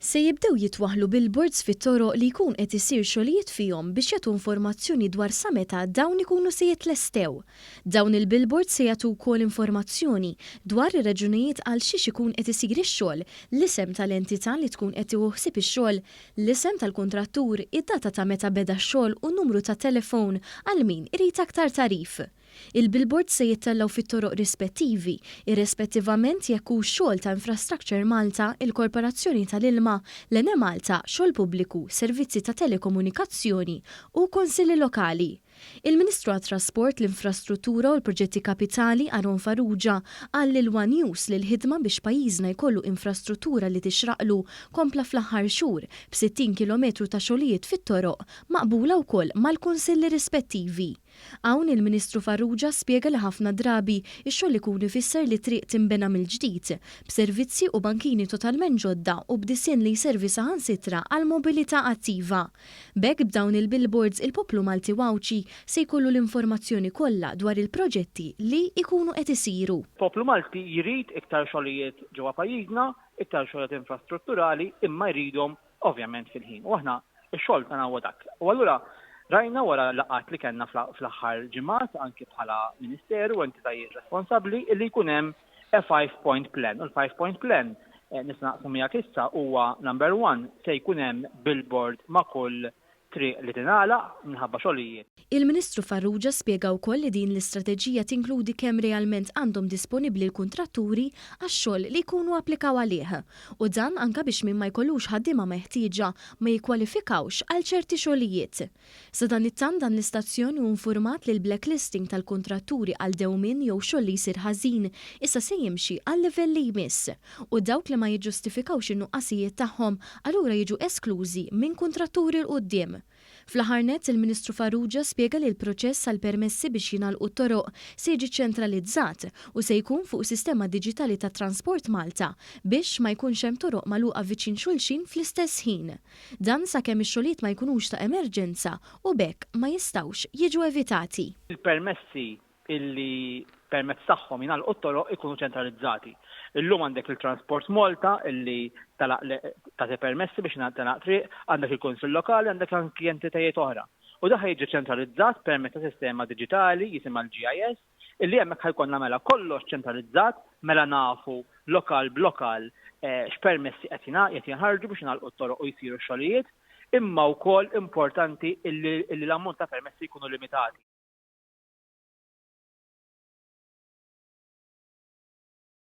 Se jibdew jitwaħħlu billboards fit-toroq li jkun qed isir xogħlijiet fihom biex jagħtu informazzjoni dwar sa meta dawn ikunu se jitlestew. Dawn il-billboards se jagħtu wkoll informazzjoni dwar ir-raġunijiet għal xiex ikun qed isir ix-xogħol, l-isem tal-entità li tkun qed tieħu ħsieb ix-xogħol, l-isem tal-kuntrattur, id-data ta' meta beda x-xogħol u n-numru ta' telefon għal min irid aktar tarif. Il-billboards se jittellaw fit-toroq rispettivi, irrispettivament jekk hu xogħol ta' Infrastructure Malta, il-Korporazzjoni tal-Ilma, l-Ene Malta, xogħol pubbliku, servizzi ta' telekomunikazzjoni u konsilli lokali. Il-Ministru għat-Trasport, l-Infrastruttura u l-Proġetti Kapitali Aron Farrugia qal lil-One News li l-ħidma biex pajjiżna jkollu infrastruttura li tixraqlu kompla fl-aħħar xhur b'60 kilometru ta' xogħlijiet fit-toroq maqbula wkoll mal-kunsilli rispettivi. Hawn il-Ministru Farrugia spjega li ħafna drabi ix-xogħol ikun ifisser li triq tinbena mill-ġdid b'servizzi u bankini totalment ġodda u b'disinn li jservi saħansitra għal mobilità attiva. B'hekk b'dawn il-billboards il-poplu Malti wawċi se jkollu l-informazzjoni kollha dwar il-proġetti li jkunu qed isiru. Poplu Malti jrid iktar xogħlijiet ġewwa pajjiżna, iktar xogħlijiet infrastrutturali imma jridhom ovvjament fil-ħin. U aħna x-xogħol tagħna huwa dak. U allura rajna wara laqat li kellna fl-aħħar ġimgħat anke bħala Ministeru u entitajiet responsabbli li jkun hemm a 5-point plan. U l-5-point plan nisnaqsu miegħek issa huwa number 1 se jkun hemm billboard ma' kull triq li tingħalaq minħabba xogħlijiet. Il-Ministru Farrugia spjega wkoll li din l-istrateġija tinkludi kemm realment għandhom disponibbli l-kuntratturi għax-xogħol li jkunu applikaw għalih. U dan anke biex min ma jkollux ħaddiema meħtieġa ma jikkwalifikawx għal ċerti xogħlijiet. Sa dan it-tant dan l-istazzjoni hu infurmat li l-blacklisting tal-kuntratturi għal dewmien jew xogħol li jsir ħażin issa se jimxi għal livell li jmiss u dawk li ma jiġġustifikawx in-nuqqasijiet tagħhom allura jiġu esklużi minn kuntratturi l qudiem. Fl-aħħar nett il-Ministru Farrugia spjega li l-proċess għal permessi biex jingħalqu t-toroq se jiġi ċentralizzat u se jkun fuq sistema diġitali ta' Transport Malta biex ma jkunx hemm toroq magħluqa viċin xulxin fl-istess ħin. Dan sakemm ix-xogħlijiet ma jkunux ta' emerġenza u bekk ma jistgħux jiġu evitati. Il-permessi illi permezz tagħhom jingħalqu t-toroq ikunu ċentralizzati. Illum għandek il-Transport Malta illi tagħti permessi biex nagħlaq triq, għandek il-Kunsill Lokali, għandek anki entitajiet oħra. U dak jiġi ċentralizzat permezz ta' sistema diġitali jisimha l-GIS, illi hemmhekk ħajkonna mela kollox ċentralizzat, mela nafu lokal b'lokal x'permessi qed jinħarġu biex nagħlqu t-toroq u jsiru x-xogħlijiet, imma wkoll importanti illi l-ammont ta' permessi jkunu limitati.